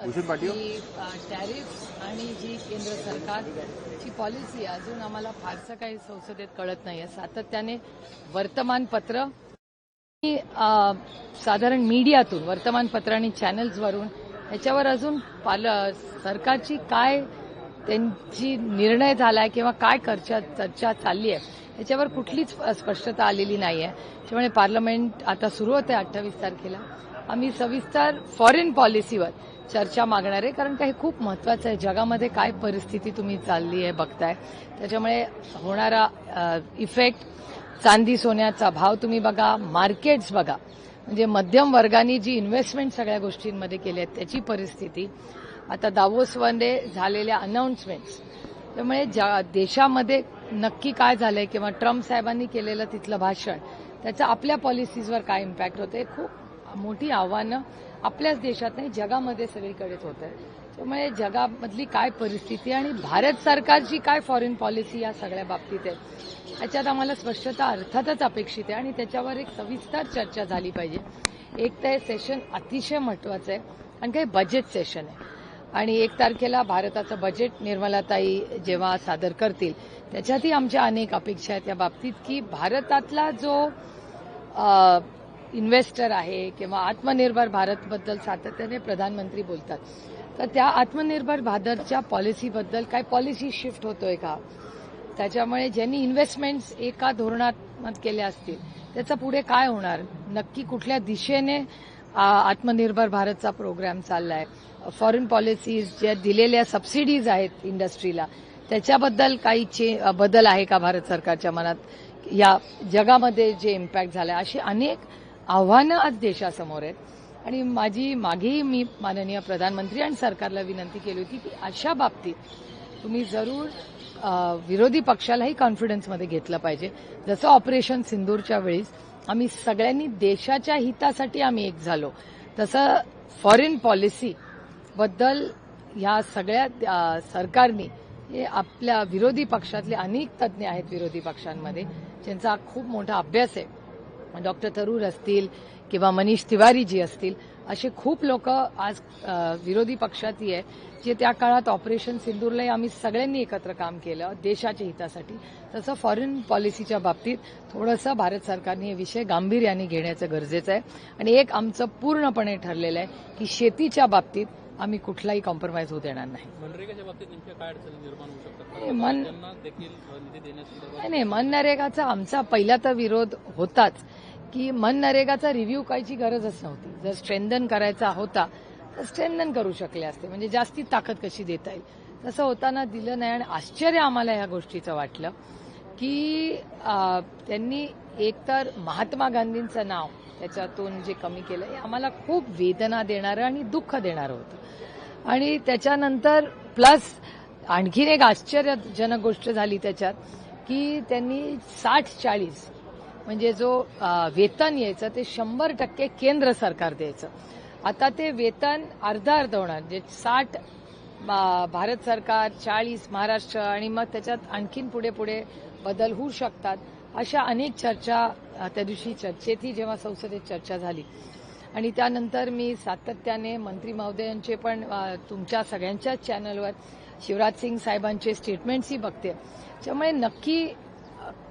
की टॅरिफ आणि जी केंद्र सरकारची पॉलिसी अजून आम्हाला फारसं काही संसदेत कळत नाहीये. सातत्याने वर्तमानपत्र आणि साधारण मीडियातून वर्तमानपत्र आणि चॅनल्सवरून याच्यावर अजून सरकारची काय त्यांची निर्णय झालाय किंवा काय चर्चा चालली आहे याच्यावर कुठलीच स्पष्टता आलेली नाहीये. त्यामुळे पार्लमेंट आता सुरू होते 28 तारखेला. आम्ही सविस्तर फॉरेन पॉलिसीवर चर्चा मागणार आहे, कारण हे खूप महत्वाचं आहे. जगामध्ये काय परिस्थिती तुम्ही चालली आहे बघताय, त्याच्यामुळे होणारा इफेक्ट, चांदी सोन्याचा भाव तुम्ही बघा, मार्केट्स बघा, म्हणजे मध्यम वर्गाने जी इन्व्हेस्टमेंट सगळ्या गोष्टींमध्ये केली आहे त्याची परिस्थिती, आता दावोसमध्ये झालेल्या अनाऊन्समेंट्स, त्यामुळे देशामध्ये नक्की काय झालंय किंवा ट्रम्प साहेबांनी केलेलं तिथलं भाषण, त्याचा आपल्या पॉलिसीजवर काय इम्पॅक्ट होते, खूप मोठी आव्हानं आपल्याच देशात नाही जगामध्ये सगळीकडेच होत आहे. त्यामुळे जगामधली काय परिस्थिती आणि भारत सरकारची काय फॉरेन पॉलिसी या सगळ्या बाबतीत आहे याच्यात आम्हाला स्पष्टता अर्थातच अपेक्षित आहे आणि त्याच्यावर एक सविस्तर चर्चा झाली पाहिजे. एक तर हे सेशन अतिशय महत्वाचं आहे, कारण काही बजेट सेशन आहे आणि 1 तारखेला भारताचं बजेट निर्मलाताई जेव्हा सादर करतील त्याच्यातही आमच्या अनेक अपेक्षा आहेत या बाबतीत, की भारतातला जो इन्व्हेस्टर आहे किंवा आत्मनिर्भर भारतबद्दल सातत्याने प्रधानमंत्री बोलतात, तर त्या आत्मनिर्भर भारतच्या पॉलिसीबद्दल काय पॉलिसी शिफ्ट होतोय का, त्याच्यामुळे ज्यांनी इन्व्हेस्टमेंट्स एका धोरणात केल्या असतील त्याचं पुढे काय होणार, नक्की कुठल्या दिशेने आत्मनिर्भर भारतचा प्रोग्राम चाललाय, फॉरेन पॉलिसीज ज्या दिलेल्या सबसिडीज आहेत इंडस्ट्रीला त्याच्याबद्दल काही बदल आहे का भारत सरकारच्या मनात, या जगामध्ये जे इम्पॅक्ट झालाय, अशी अनेक आव्हानं आज देशासमोर आहेत. आणि मागेही मी माननीय प्रधानमंत्री आणि सरकारला विनंती केली होती की अशा बाबतीत तुम्ही जरूर विरोधी पक्षालाही कॉन्फिडन्समध्ये घेतलं पाहिजे. जसं ऑपरेशन सिंदूरच्या वेळीच आम्ही सगळ्यांनी देशाच्या हितासाठी आम्ही एक झालो, तसं फॉरेन पॉलिसी बद्दल ह्या सगळ्या सरकारनी, हे आपल्या विरोधी पक्षातले अनेक तज्ज्ञ आहेत विरोधी पक्षांमध्ये ज्यांचा खूप मोठा अभ्यास आहे, डॉक्टर थरूर असतील किंवा मनीष तिवारी जी असतील, असे खूप लोक आज विरोधी पक्षातही आहे जे त्या काळात ऑपरेशन सिंदूरलाही आम्ही सगळ्यांनी एकत्र काम केलं देशाच्या हितासाठी. तसं फॉरेन पॉलिसीच्या बाबतीत थोडंसं भारत सरकारने हे विषय गांभीर्याने घेण्याचं गरजेचं आहे. आणि एक आमचं पूर्णपणे ठरलेलं आहे की शेतीच्या बाबतीत आम्ही कुठलाही कॉम्प्रोमाइज होऊ देणार नाही. मनरेगाच्या बाबतीत नेमक्या काय अडचणी निर्माण होऊ शकतात? नाही, मनरेगाचा आमचा पहिला तर विरोध होताच की मनरेगाचा रिव्ह्यू करायची गरजच नव्हती. जर स्ट्रेंथन करायचा होता तर स्ट्रेंथन करू शकले असते, म्हणजे जास्ती ताकद कशी देता येईल, तसं होताना दिलं नाही. आणि आश्चर्य आम्हाला ह्या गोष्टीचं वाटलं की त्यांनी एकतर महात्मा गांधींचं नाव त्याच्यातून जे कमी केलं हे आम्हाला खूप वेदना देणारं आणि दुःख देणारं होतं. आणि त्याच्यानंतर प्लस आणखीन एक आश्चर्यजनक गोष्ट झाली त्याच्यात की त्यांनी 60-40 म्हणजे जो वेतन यायचं ते 100% केंद्र सरकार द्यायचं. आता ते वेतन अर्ध होणार, म्हणजे 60 भारत सरकार, 40 महाराष्ट्र, आणि मग त्याच्यात आणखीन पुढे बदल होऊ शकतात. अशा अनेक चर्चा त्या दिवशी चर्चेतही जेव्हा संसदेत चर्चा झाली आणि त्यानंतर मी सातत्याने मंत्री महोदयांचे पण तुमच्या सगळ्यांच्याच चॅनलवर शिवराज सिंग साहेबांचे स्टेटमेंट्सही बघते. त्यामुळे नक्की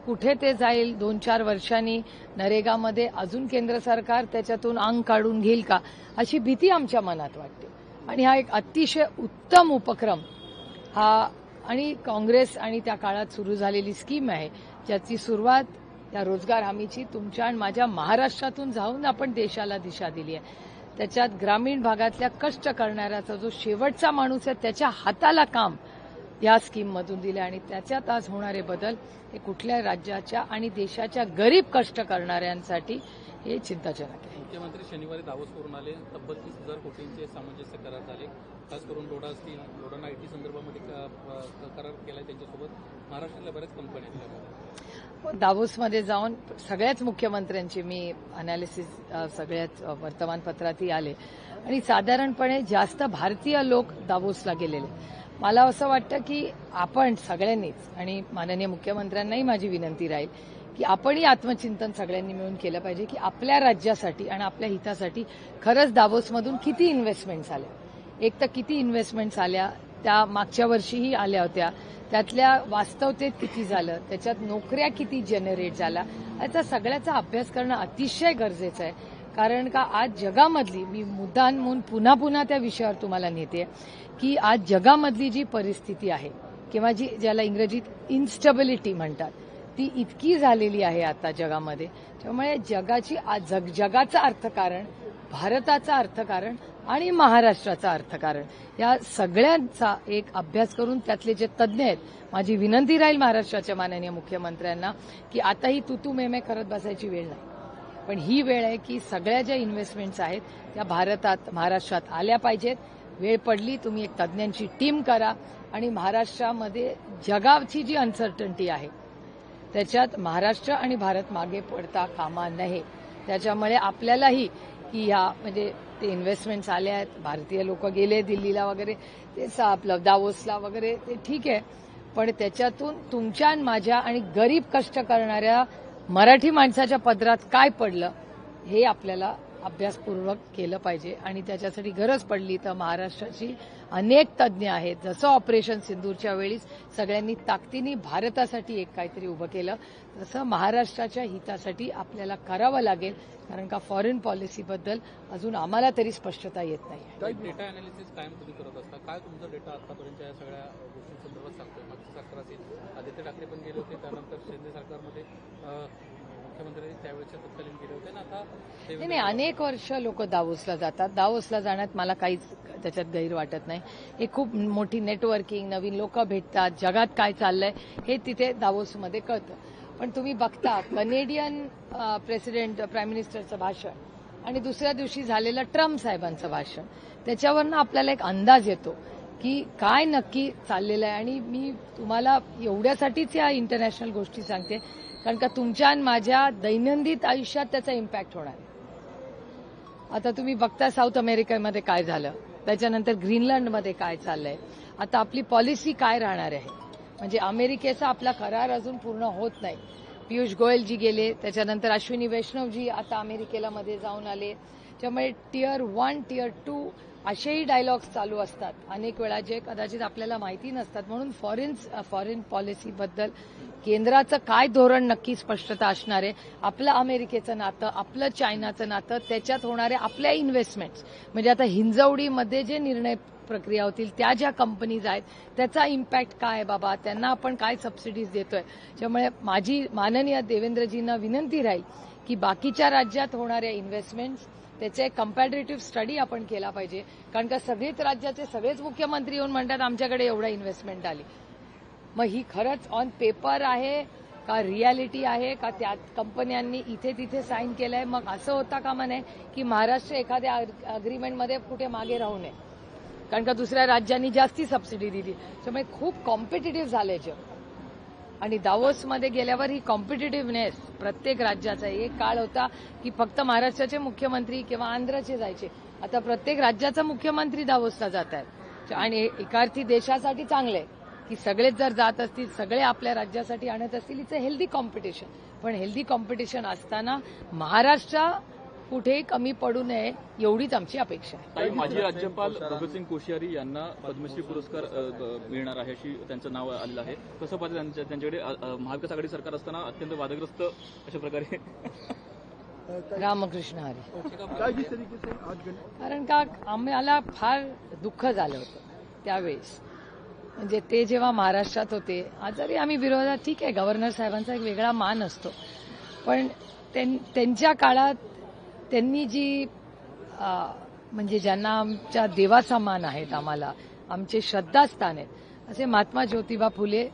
कुठे ते जाईल, 2-4 वर्षांनी नरेगामध्ये अजून केंद्र सरकार त्याच्यातून अंग काढून घेईल का, अशी भीती आमच्या मनात वाटते. आणि हा एक अतिशय उत्तम उपक्रम हा, आणि काँग्रेस आणि त्या काळात सुरू झालेली स्कीम आहे ज्याची सुरुवात या रोजगार हमीची तुमच्या आणि माझ्या महाराष्ट्रातून जाऊन आपण देशाला दिशा दिली आहे. त्याच्यात ग्रामीण भागातल्या कष्ट करणाऱ्याचा जो शेवटचा माणूस आहे त्याच्या हाताला काम या स्कीममधून दिले आणि त्याच्यात आज होणारे बदल हे कुठल्या राज्याच्या आणि देशाच्या गरीब कष्ट करणाऱ्यांसाठी हे चिंताजनक आहे. मुख्यमंत्री शनिवारी दावोसवरून आले, तब्बल 30,000 कोटींचे सामंजस्य करार झाले. खास करून डोडा असतील, डोडाना आयटी संदर्भामध्ये करार केलाय त्यांच्यासोबत. महाराष्ट्रातल्या बऱ्याच कंपन्या आहेत. दावोसमध्ये जाऊन सगळ्याच मुख्यमंत्र्यांची मी अनालिसिस सगळ्याच वर्तमानपत्रातही आले आणि साधारणपणे जास्त भारतीय लोक दावोसला गेलेले. मला असं वाटतं की आपण सगळ्यांनीच, आणि माननीय मुख्यमंत्र्यांनाही माझी विनंती राहील की आपणही आत्मचिंतन सगळ्यांनी मिळून केलं पाहिजे की आपल्या राज्यासाठी आणि आपल्या हितासाठी खरंच दावोसमधून किती इन्व्हेस्टमेंट्स आल्या, एक तर किती इन्व्हेस्टमेंट्स आल्या, त्या मागच्या वर्षीही आल्या होत्या, त्यातल्या वास्तवतेत किती झालं, त्याच्यात नोकऱ्या किती जनरेट झाल्या, याचा सगळ्याचा अभ्यास करणं अतिशय गरजेचं आहे. कारण का आज जगामधली, मी मुद्दाम म्हणून पुन्हा पुन्हा त्या विषयावर तुम्हाला नेते, की आज जगामधली जी परिस्थिती आहे किंवा ज्याला इंग्रजीत इन्स्टेबिलिटी म्हणतात, ती इतकी झालेली आहे आता जगामध्ये. त्यामुळे जगाचं अर्थकारण, भारताचं अर्थकारण आणि महाराष्ट्राचं अर्थकारण या सगळ्यांचा एक अभ्यास करून त्यातले जे तज्ज्ञ आहेत, माझी विनंती राहील महाराष्ट्राच्या माननीय मुख्यमंत्र्यांना की आता ही तुतू मेमे करत बसायची वेळ नाही, पण ही वेळ आहे की सगळ्या ज्या इन्व्हेस्टमेंट्स आहेत त्या महाराष्ट्रात आल्या पाहिजेत. वेळ पडली तुम्ही एक तज्ज्ञांची टीम करा आणि महाराष्ट्रामध्ये जगाची जी अनसर्टन्टी आहे त्याच्यात महाराष्ट्र आणि भारत मागे पडता कामा नये. त्याच्यामुळे आपल्यालाही की ह्या म्हणजे ते इन्व्हेस्टमेंट्स आल्या आहेत, भारतीय लोक गेले दिल्लीला वगैरे, ते आपलं दावोसला वगैरे, ते ठीक आहे, पण त्याच्यातून तुमच्या आणि माझ्या आणि गरीब कष्ट करणाऱ्या मराठी माणसाच्या पदरात काय पडलं हे आपल्याला अभ्यासपूर्वक केलं पाहिजे. आणि त्याच्यासाठी गरज पडली तर महाराष्ट्राची अनेक तज्ज्ञ आहेत. जसं ऑपरेशन सिंदूरच्या वेळी सगळ्यांनी ताकदीने भारतासाठी एक काहीतरी उभं केलं, तसं महाराष्ट्राच्या हितासाठी आपल्याला करावं लागेल. कारण का फॉरेन पॉलिसीबद्दल अजून आम्हाला तरी स्पष्टता येत नाही. डेटा अनालिसिस कायम तुम्ही करत असता, काय तुमचा डेटा आतापर्यंतच्या या सगळ्या गोष्टींसंदर्भात सांगतोय? मागचं सरकार असेल, आदित्य ठाकरे पण गेले होते, त्यानंतर शिंदे सरकारमध्ये मुख्यमंत्री त्यावेळेच्या तत्कालीन गेले होते ना. आता नाही, अनेक वर्ष लोक दावोसला जातात. दावोसला जाण्यात मला काहीच त्याच्यात गैर वाटत नाही. हे खूप मोठी नेटवर्किंग, नवीन लोक भेटतात, जगात काय चाललंय हे तिथे दावोसमध्ये कळतं. पण तुम्ही बघता कनेडियन प्रेसिडेंट प्राईम मिनिस्टरचं भाषण आणि दुसऱ्या दिवशी झालेलं ट्रम्प साहेबांचं भाषण, त्याच्यावरनं आपल्याला एक अंदाज येतो की काय नक्की चाललेलं आहे. आणि मी तुम्हाला एवढ्यासाठीच या इंटरनॅशनल गोष्टी सांगते कारण का तुमच्या आणि माझ्या दैनंदिन आयुष्यात त्याचा इम्पॅक्ट होणार आहे. आता तुम्ही बघता साऊथ अमेरिकेमध्ये काय झालं, त्याच्यानंतर ग्रीनलँडमध्ये काय चाललंय, आता आपली पॉलिसी काय राहणार आहे. म्हणजे अमेरिकेचा आपला करार अजून पूर्ण होत नाही. पियुष गोयलजी गेले, त्याच्यानंतर अश्विनी वैष्णवजी आता अमेरिकेला मध्ये जाऊन आले. त्यामुळे टियर 1, टियर 2 असेही डायलॉग्स चालू असतात अनेक वेळा, जे कदाचित आपल्याला माहिती नसतात. म्हणून फॉरेन पॉलिसीबद्दल केंद्राचं काय धोरण नक्की स्पष्टता असणार आहे. आपलं अमेरिकेचं नातं, आपलं चायनाचं नातं, त्याच्यात होणाऱ्या आपल्या इन्व्हेस्टमेंट्स, म्हणजे आता हिंजवडीमध्ये जे निर्णय प्रक्रिया होतील, त्या ज्या कंपनीज आहेत त्याचा इम्पॅक्ट काय आहे बाबा, त्यांना आपण काय सबसिडीज देतोय. त्यामुळे माझी माननीय देवेंद्रजींना विनंती राहील की बाकीच्या राज्यात होणाऱ्या इन्व्हेस्टमेंट्स त्याचे कम्पॅरेटिव्ह स्टडी आपण केला पाहिजे. कारण का सगळेच राज्याचे सगळेच मुख्यमंत्री येऊन म्हणतात आमच्याकडे एवढा इन्व्हेस्टमेंट आली. मग ही खरंच ऑन पेपर आहे का रियालिटी आहे का त्या कंपन्यांनी इथे तिथे साईन केलंय. मग असं होता कामा नये की महाराष्ट्र एखाद्या अग्रीमेंटमध्ये कुठे मागे राहू नये कारण का दुसऱ्या राज्यांनी जास्ती सबसिडी दिली. त्यामुळे खूप कॉम्पिटिटिव्ह झालंय जग. आणि दावोसमध्ये गेल्यावर ही कॉम्पिटिटिव्हनेस प्रत्येक राज्याचा, एक काळ होता की फक्त महाराष्ट्राचे मुख्यमंत्री किंवा आंध्रचे जायचे, आता प्रत्येक राज्याचा मुख्यमंत्री दावोसला जात आहेत. आणि एका अर्थी देशासाठी चांगलं आहे की सगळेच जर जात असतील, सगळे आपल्या राज्यासाठी आणत असतील, इट्स अ हेल्दी कॉम्पिटिशन. पण हेल्दी कॉम्पिटिशन असताना महाराष्ट्र कुठेही कमी पडू नये एवढीच आमची अपेक्षा आहे. माजी राज्यपाल भगतसिंग कोश्यारी यांना पद्मश्री पुरस्कार मिळणार आहे अशी त्यांचं नाव आलेलं आहे. कसं पाहिजे त्यांच्याकडे महाविकास आघाडी सरकार असताना अत्यंत वादग्रस्त अशा प्रकारे रामकृष्ण हरी. कारण का आम्हाला फार दुःख झालं होतं त्यावेळेस, म्हणजे ते जेव्हा महाराष्ट्रात होते. जरी आम्ही विरोधात, ठीक आहे, गव्हर्नर साहेबांचा एक वेगळा मान असतो, पण त्यांच्या काळात त्यांनी जी म्हणजे ज्यांना आमच्या देवाचा मान आहेत, आम्हाला आमचे श्रद्धास्थान आहेत, असे महात्मा ज्योतिबा फुले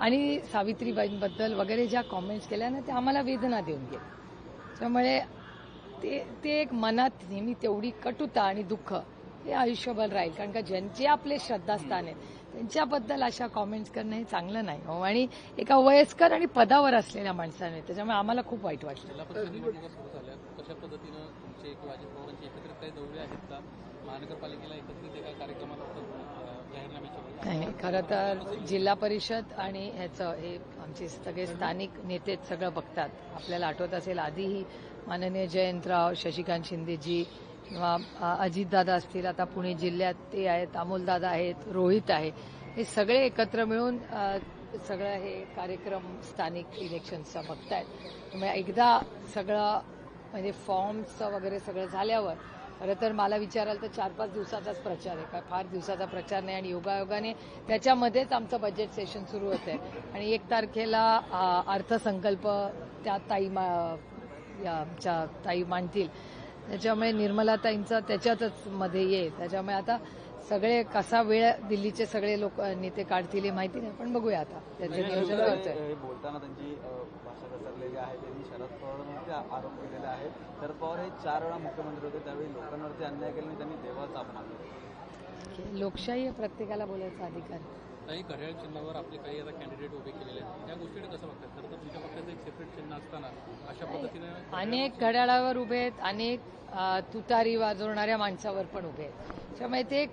आणि सावित्रीबाईंबद्दल वगैरे ज्या कॉमेंट्स केल्या ना, ते आम्हाला वेदना देऊन गेले. त्यामुळे ते एक मनात नेहमी तेवढी कटुता आणि दुःख हे आयुष्यभर राहील. कारण का ज्यांचे आपले श्रद्धास्थान आहेत त्यांच्याबद्दल अशा कॉमेंट्स करणं हे चांगलं नाही. आणि एका वयस्कर आणि पदावर असलेल्या माणसाने, त्याच्यामुळे आम्हाला खूप वाईट वाटलं. कशा पद्धतीनं तुमचे किंवा अजित पवारांचे एकत्रित काही दौरे आहेत का, महानगरपालिकेला एकत्रित एका कार्यक्रमाला जाहीरनाम्याच्या? नाही, खरं तर जिल्हा परिषद आणि ह्याचं हे आमचे सगळे स्थानिक नेतेच सगळं बघतात. आपल्याला आठवत असेल आधीही माननीय जयंतराव, शशिकांत शिंदेजी किंवा अजितदादा असतील, आता पुणे जिल्ह्यात ते आहेत, अमोलदादा आहेत, रोहित आहे, हे सगळे एकत्र मिळून सगळं हे कार्यक्रम स्थानिक इलेक्शनचा बघतायत. त्यामुळे एकदा सगळं म्हणजे फॉर्म्सचं वगैरे सगळं झाल्यावर खरं तर मला विचाराल तर 4-5 दिवसाचाच प्रचार आहे, काय फार दिवसाचा प्रचार नाही. आणि योगायोगाने त्याच्यामध्येच आमचं बजेट सेशन सुरू होतं आहे आणि 1 तारखेला अर्थसंकल्प त्या आमच्या ताई मांडतील. त्याच्यामुळे निर्मलाताईंचा त्याच्यातच मध्ये येईल. त्याच्यामुळे आता सगळे कसा वेळ दिल्लीचे सगळे लोक नेते काढतील हे माहिती नाही, पण बघूया आता त्याचे नियोजन करतोय. बोलताना त्यांची भाषा घसरलेली आहे. त्यांनी शरद पवारांवरती आरोप केलेले आहेत. शरद पवार हे 4 वेळा मुख्यमंत्री होते, त्यावेळी लोकांवरती अन्याय केला आणि त्यांनी देवाचा अपमान केला. लोकशाही आहे, प्रत्येकाला बोलायचा अधिकार आहे. काही घड्याळ चिन्हावर आपले काही आता कॅन्डिडेट उभे केलेले आहेत, त्या गोष्टीने कसं बघतात? खरं तर तुमच्या पक्षाचं एक सेपरेट चिन्ह असताना अशा पद्धतीने अनेक घड्याळावर उभे आहेत, अनेक तुतारी वाजवणाऱ्या माणसावर पण उभे आहेत. त्यामुळे ते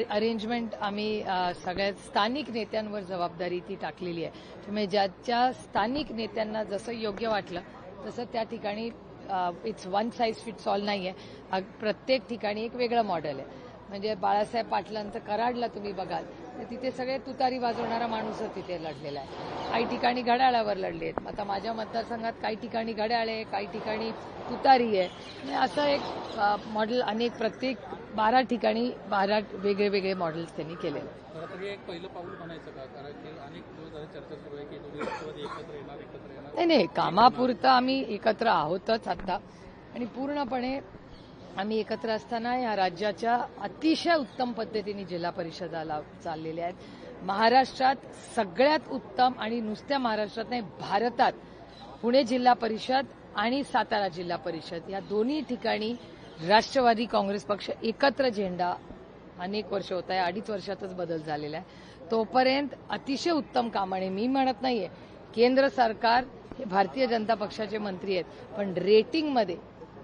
अरेंजमेंट आम्ही सगळ्या स्थानिक नेत्यांवर जबाबदारी ती टाकलेली आहे. त्यामुळे ज्याच्या स्थानिक नेत्यांना जसं योग्य वाटलं तसं त्या ठिकाणी it's one size fits all नाही आहे. प्रत्येक ठिकाणी एक वेगळं मॉडेल आहे. म्हणजे बाळासाहेब पाटलांचं कराडला तुम्ही बघाल तर तिथे सगळे तुतारी वाजवणारा माणूसच तिथे लढलेला आहे. काही ठिकाणी घड्याळावर लढले आहेत. आता माझ्या मतदारसंघात काही ठिकाणी घड्याळ आहे, काही ठिकाणी तुतारी आहे. आणि असं एक मॉडेल अनेक प्रत्येक 12 ठिकाणी 12 वेगळे वेगळे मॉडेल्स त्यांनी केले. खरं तर हे एक पहिलं पाऊल म्हणायचं का? कारण की अनेक दिवस चर्चा सुरू आहे की दोन्ही राष्ट्रवादी एकत्र येणार. नाही, कामापुरतं आम्ही एकत्र आहोतच आता. आणि पूर्णपणे आम्ही एकत्र असताना या राज्याच्या अतिशय उत्तम पद्धतीने जिल्हा परिषदाला चाललेल्या आहेत. महाराष्ट्रात सगळ्यात उत्तम आणि नुसत्या महाराष्ट्रात नाही भारतात पुणे जिल्हा परिषद आणि सातारा जिल्हा परिषद या दोन्ही ठिकाणी राष्ट्रवादी काँग्रेस पक्ष एकत्र झेंडा अनेक वर्ष होत आहे. 2.5 वर्षातच बदल झालेला आहे. तोपर्यंत अतिशय उत्तम कामाने मी म्हणत नाहीये केंद्र सरकार हे भारतीय जनता पक्षाचे मंत्री आहेत, पण रेटिंगमध्ये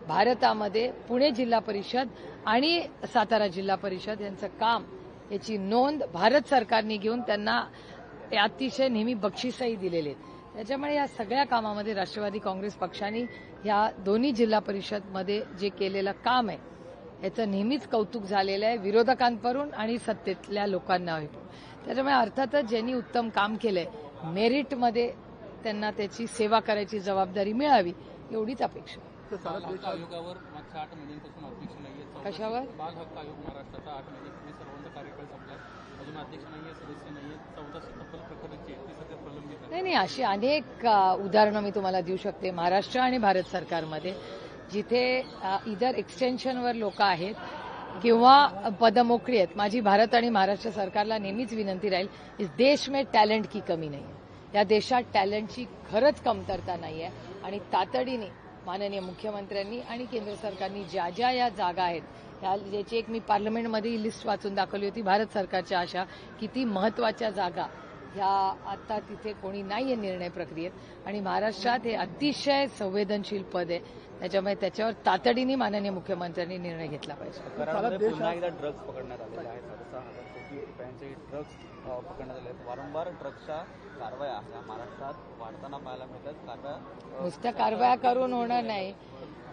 भारतामध्ये पुणे जिल्हा परिषद आणि सातारा जिल्हा परिषद यांचं काम याची नोंद भारत सरकारने घेऊन त्यांना अतिशय नेहमी बक्षीसही दिलेले आहेत. त्याच्यामुळे या सगळ्या कामामध्ये राष्ट्रवादी काँग्रेस पक्षाने या दोन्ही जिल्हा परिषदमध्ये जे केलेलं काम आहे याचं नेहमीच कौतुक झालेलं आहे विरोधकांकडून आणि सत्तेतल्या लोकांना. त्याच्यामुळे अर्थातच ज्यांनी उत्तम काम केलंय मेरिटमध्ये त्यांना त्याची सेवा करायची जबाबदारी मिळावी एवढीच अपेक्षा. बाल हक्क आयोगावर मागच्या 8 महिन्यांपासून अध्यक्ष नाहीये. कशावर? बाल हक्क आयोग महाराष्ट्राचा 8 महिने तुम्ही सर्वांचा कार्यकाळ संपलाय, अजून अध्यक्ष नाहीये, सदस्य नाहीये. 1400 तब्बल प्रकरणांची ती सध्या प्रलंबित आहे. नाही, अशी अनेक उदाहरणं मी तुम्हाला देऊ शकते महाराष्ट्र आणि भारत सरकारमध्ये जिथे इधर एक्सटेन्शनवर लोक आहेत किंवा पदमोकळी आहेत. माझी भारत आणि महाराष्ट्र सरकारला नेहमीच विनंती राहील इस देश में टॅलेंट की कमी नाही आहे. या देशात टॅलेंटची खरंच कमतरता नाही आहे आणि तातडीने माननीय मुख्यमंत्र्यांनी आणि केंद्र सरकारने ज्या ज्या या जागा आहेत याची एक मी पार्लमेंटमध्ये लिस्ट वाचून दाखवली होती. भारत सरकारच्या अशा किती महत्वाच्या जागा ह्या आता तिथे कोणी नाहीये निर्णय प्रक्रियेत आणि महाराष्ट्रात हे अतिशय संवेदनशील पद आहे. त्याच्यामुळे त्याच्यावर तातडीने माननीय मुख्यमंत्र्यांनी निर्णय घेतला पाहिजे. पुन्हा एकदा ड्रग्ज पकडण्यात आलेले आहेत. 6,500 कोटी रुपयांचे ड्रग्ज पकडण्यात आले आहेत. वारंवार ड्रग्जच्या कारवाया ह्या महाराष्ट्रात वाढताना पाहायला मिळतात. नुसत्या कारवाया करून होणार नाही.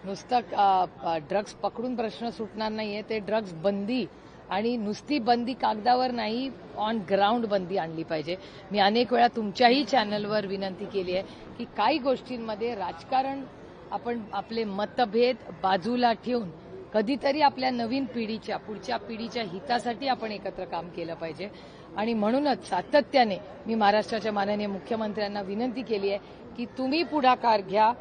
नुसतं ड्रग्ज पकडून प्रश्न सुटणार नाहीये. ते ड्रग्ज बंदी आणि नुसती बंदी कागदावर नाही ऑन ग्राउंड बंदी आणली पाहिजे. मी अनेक वेळा तुमच्याही चॅनलवर विनंती केली आहे की काही गोष्टींमध्ये राजकारण आपण आपले मतभेद बाजूला ठेवून कधीतरी आपल्या नवीन पिढीच्या पुढच्या पिढीच्या हितासाठी आपण एकत्र काम केलं पाहिजे. आणि म्हणूनच सातत्याने मी महाराष्ट्राच्या माननीय मुख्यमंत्र्यांना विनंती केली आहे की तुम्ही पुढाकार घ्या.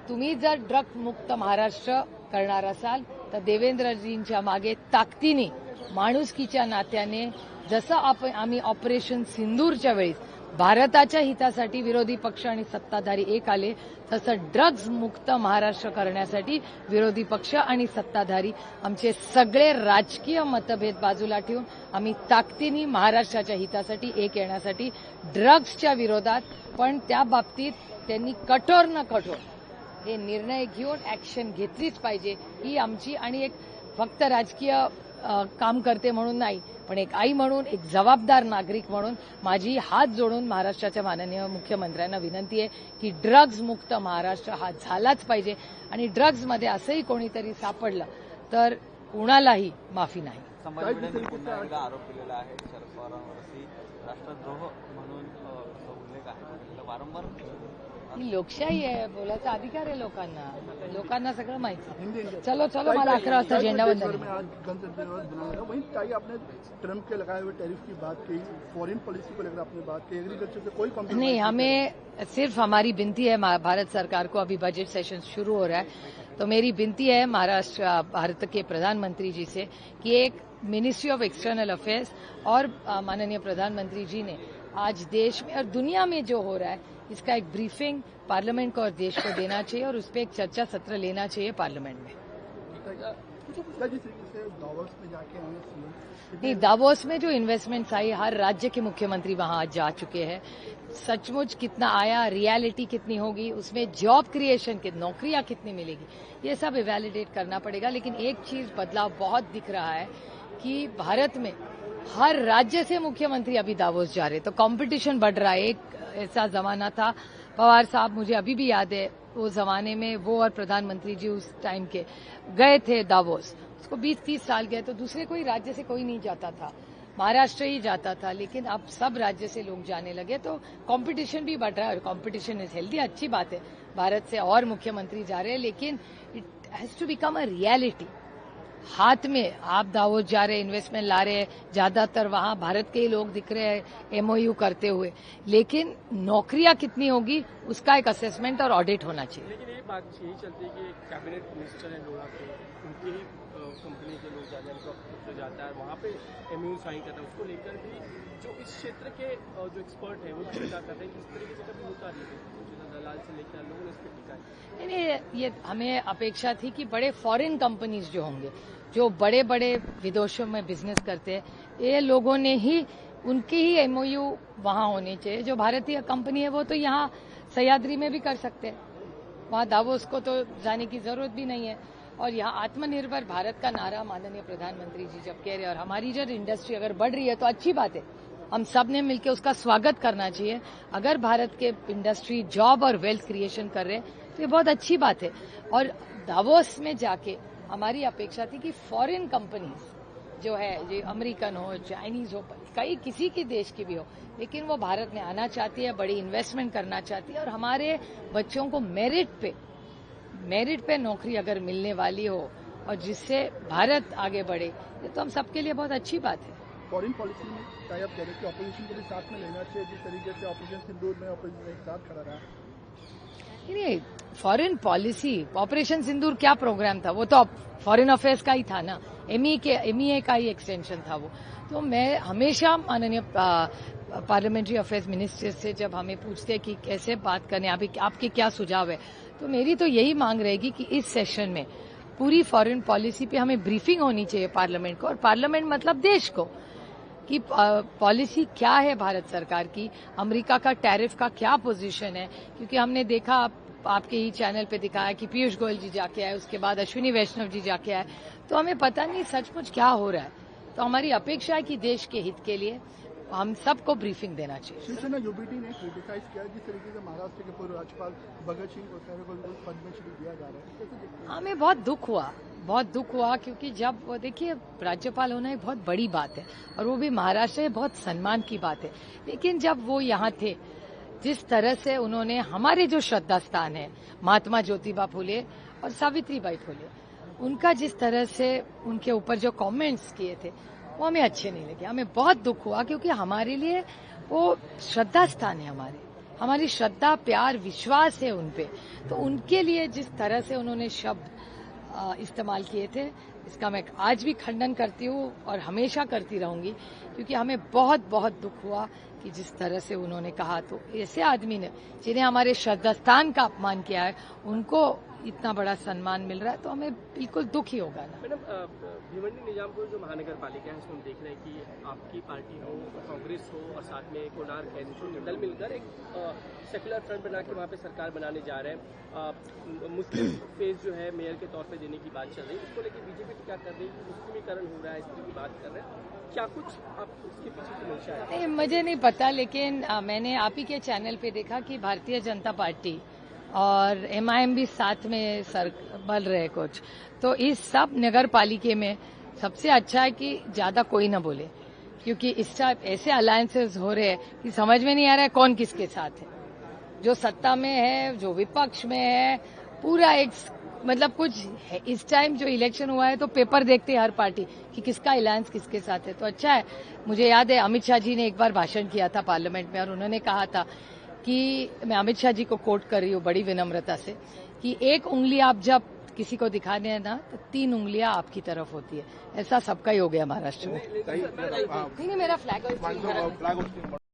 तुम्ही जर ड्रग्ज मुक्त महाराष्ट्र करणार असाल तर देवेंद्रजींच्या मागे ताकदीने माणुसकीच्या नात्याने जसं आम्ही ऑपरेशन सिंदूरच्या वेळेस भारताच्या हितासाठी विरोधी पक्ष आणि सत्ताधारी एक आले तसं ड्रग्ज मुक्त महाराष्ट्र करण्यासाठी विरोधी पक्ष आणि सत्ताधारी आमचे सगळे राजकीय मतभेद बाजूला ठेवून आम्ही ताकदीने महाराष्ट्राच्या हितासाठी एक येण्यासाठी ड्रग्जच्या विरोधात पण त्या बाबतीत त्यांनी कठोर न कठोर हे निर्णय घेऊन ऍक्शन घेतलीच पाहिजे ही आमची आणि एक फक्त राजकीय काम करते म्हणून नाही पण एक आई म्हणून एक जबाबदार नागरिक म्हणून माझी हात जोडून महाराष्ट्राच्या माननीय मुख्यमंत्र्यांना विनंती आहे की ड्रग्ज मुक्त महाराष्ट्र हा झालाच पाहिजे. आणि ड्रग्जमध्ये असंही कोणीतरी सापडलं तर कोणालाही माफी नाही. संभाजी भिडेंनी पुन्हा एकदा आरोप केलेला आहे शरद पवारांवरती राष्ट्रद्रोह म्हणून असा उल्लेख आहे. वारंवार ही लोकशाही आहे, बोलायचा अधिकार आहे लोकांना सगळं माहिती. चलो मला 11 वाजता झेंडावंदन है. आज गणतंत्र दिवस बनाया, वहीं ताई आपने ट्रम्प के लगाए हुए टैरिफ की बात की, फॉरेन पॉलिसी को लेकर आपने बात की, एग्रीकल्चर से कोई कॉम्प्रोमाइज नहीं, हमें सिर्फ हमारी विनती है भारत सरकार को, अभी बजट सेशन शुरू हो रहा है तो मेरी विनती है महाराष्ट्र भारत के प्रधानमंत्री जी से कि एक मिनिस्ट्री ऑफ एक्सटर्नल अफेयर्स और माननीय प्रधानमंत्री जी ने आज देश में और दुनिया में जो हो रहा है इसका एक ब्रीफिंग पार्लियामेंट को और देश को देना चाहिए और उस पर एक चर्चा सत्र लेना चाहिए पार्लियामेंट में. दावोस में जाके आए सीएम, नहीं, दावोस में जो इन्वेस्टमेंट्स आई, हर राज्य के मुख्यमंत्री वहां आज जा चुके हैं. सचमुच कितना आया, रियलिटी कितनी होगी, उसमें जॉब क्रिएशन की नौकरियां कितनी मिलेगी, ये सब इवैलिडेट करना पड़ेगा. लेकिन एक चीज बदलाव बहुत दिख रहा है कि भारत में हर राज्य से मुख्यमंत्री अभी दावोस जा रहे, तो कंपटीशन बढ़ रहा है. एक ऐसा जमाना था, पवार साहब, मुझे अभी भी याद है, वो जमाने में वो और प्रधानमंत्री जी उस टाइम के गए थे दावोस, उसको 20-30 साल गए तो दूसरे कोई राज्य से कोई नहीं जाता था, महाराष्ट्र ही जाता था. लेकिन अब सब राज्य से लोग जाने लगे तो कंपटीशन भी बढ़ रहा है और कंपटीशन इज हेल्दी, अच्छी बात है. भारत से और मुख्यमंत्री जा रहे हैं, लेकिन it has to become a reality. हाथ में आप दावोस जा रहे, इन्वेस्टमेंट ला रहे, ज्यादातर वहां भारत के ही लोग दिख रहे हैं एमओयू करते हुए, लेकिन नौकरियां कितनी होगी उसका एक असेसमेंट और ऑडिट होना चाहिए. लेकिन ये बात यही चलती है कि कैबिनेट मिनिस्टर है लोहा पे, उनकी ही कंपनी के लोग जाते हैं, उनका जाता है वहाँ पे एमओयू साइन करता है, उसको लेकर भी जो इस क्षेत्र के जो एक्सपर्ट है वो टीका करते हैं कि इस तरीके से कभी होता नहीं है. दलाल से लेकर लोगों ने इस पर टीका है. नहीं, ये हमें अपेक्षा थी कि बड़े फॉरेन कंपनीज जो होंगे, जो बड़े बड़े विदेशों में बिजनेस करते हैं, ये लोगों ने ही, उनके ही एमओयू वहां होने चाहिए. जो भारतीय कंपनी है वो तो यहाँ सह्याद्री में भी कर सकते हैं, वहां दावोस को तो जाने की जरूरत भी नहीं है. और यहाँ आत्मनिर्भर भारत का नारा माननीय प्रधानमंत्री जी जब कह रहे हैं और हमारी जो इंडस्ट्री अगर बढ़ रही है तो अच्छी बात है, हम सब ने मिलकर उसका स्वागत करना चाहिए. अगर भारत के इंडस्ट्री जॉब और वेल्थ क्रिएशन कर रहे हैं तो ये बहुत अच्छी बात है. और दावोस में जाके हमारी अपेक्षा थी कि फॉरेन कंपनीज जो है, जो अमेरिकन हो, चाइनीज हो, कई किसी के देश की भी हो, लेकिन वो भारत में आना चाहती है, बड़ी इन्वेस्टमेंट करना चाहती है और हमारे बच्चों को मेरिट पे नौकरी अगर मिलने वाली हो और जिससे भारत आगे बढ़े, ये तो हम सबके लिए बहुत अच्छी बात है. फॉरेन पॉलिसी में चाहे आप कह रहे कि ऑपोजिशन को भी साथ में लेना चाहिए, जिस तरीके से ऑपरेशन सिंदूर में ऑपोजिशन एक साथ खड़ा रहा. नहीं, फॉरेन पॉलिसी, ऑपरेशन सिंदूर क्या प्रोग्राम था, वो तो फॉरेन अफेयर्स का ही था ना, एमईए का ही एक्सटेंशन था वो. तो मैं हमेशा माननीय पार्लियामेंट्री अफेयर्स मिनिस्टर से जब हमें पूछते हैं कि कैसे बात करने, आपके क्या सुझाव है, तो मेरी तो यही मांग रहेगी कि इस सेशन में पूरी फॉरेन पॉलिसी पे हमें ब्रीफिंग होनी चाहिए पार्लियामेंट को, और पार्लियामेंट मतलब देश को, कि पॉलिसी क्या है भारत सरकार की, अमेरिका का टैरिफ का क्या पोजीशन है. क्योंकि हमने देखा, आपके ही चैनल पे दिखाया कि पीयूष गोयल जी जाके आए, उसके बाद अश्विनी वैष्णव जी जाके आए, तो हमें पता नहीं सचमुच क्या हो रहा है. तो हमारी अपेक्षा है कि देश के हित के लिए हम सबको ब्रीफिंग देना चाहिए. शिवसेना यूबीटी ने क्रिटिसाइज किया जिस तरीके से महाराष्ट्र के पूर्व राज्यपाल भगत सिंह कोश्यारी को पद्मश्री दिया जा रहा है, कैसे देखते हैं? हमें बहुत दुख हुआ क्योंकि जब वो, देखिए, राज्यपाल होना एक बहुत बड़ी बात है और वो भी महाराष्ट्र में बहुत सम्मान की बात है. लेकिन जब वो यहाँ थे, जिस तरह से उन्होंने हमारे जो श्रद्धा स्थान है महात्मा ज्योतिबा फुले और सावित्रीबाई फुले, उनका जिस तरह से उनके ऊपर जो कमेंट्स किए थे वो हमें अच्छे नहीं लगे. हमें बहुत दुख हुआ क्योंकि हमारे लिए वो श्रद्धा स्थान है, हमारी श्रद्धा, प्यार, विश्वास है उन पे. तो उनके लिए जिस तरह से उन्होंने शब्द इस्तेमाल किए थे, इसका मैं आज भी खंडन करती हूँ और हमेशा करती रहूंगी, क्योंकि हमें बहुत दुख हुआ कि जिस तरह से उन्होंने कहा. तो ऐसे आदमी ने, जिन्हें हमारे श्रद्धा स्थान का अपमान किया है, उनको इतना बड़ा सम्मान मिल रहा है, तो हमें बिल्कुल दुख ही होगा ना. मैडम, भिवंडी निजामपुर जो महानगर पालिका है, उसमें हम देख रहे हैं कि आपकी पार्टी हो, कांग्रेस हो और साथ में कोणार्क है, दल मिलकर एक सेक्युलर फ्रंट बना के वहाँ पे सरकार बनाने जा रहे हैं. मुस्लिम फेस जो है मेयर के तौर पे देने की बात चल रही है, उसको लेकर बीजेपी क्या कर रही है, मुस्लिमीकरण हो रहा है, इस तरह की बात कर रहे हैं, क्या कुछ आप उसके पीछे की मंशा है? नहीं, मुझे नहीं पता, लेकिन मैंने आप ही के चैनल पे देखा कि भारतीय जनता पार्टी और MIM भी साथ में बल रहे कुछ। तो इस सब नगर पालिके में सबसे अच्छा है कि ज्यादा कोई ना बोले, क्योंकि इस टाइप ऐसे अलायंसेस हो रहे हैं कि समझ में नहीं आ रहा है कौन किसके साथ है, जो सत्ता में है, जो विपक्ष में है, पूरा एक मतलब कुछ है। इस टाइम जो इलेक्शन हुआ है तो पेपर देखते हैं हर पार्टी कि किसका अलायंस किसके साथ है। तो अच्छा है, मुझे याद है अमित शाह जी ने एक बार भाषण किया था पार्लियामेंट में और उन्होंने कहा था कि मैं अमित शाह जी को कोट कर रही हूँ बड़ी विनम्रता से कि एक उंगली आप जब किसी को दिखाने हैं ना तो 3 उंगलियां आपकी तरफ होती है। ऐसा सबका ही हो गया महाराष्ट्र में। नहीं, मेरा फ्लैग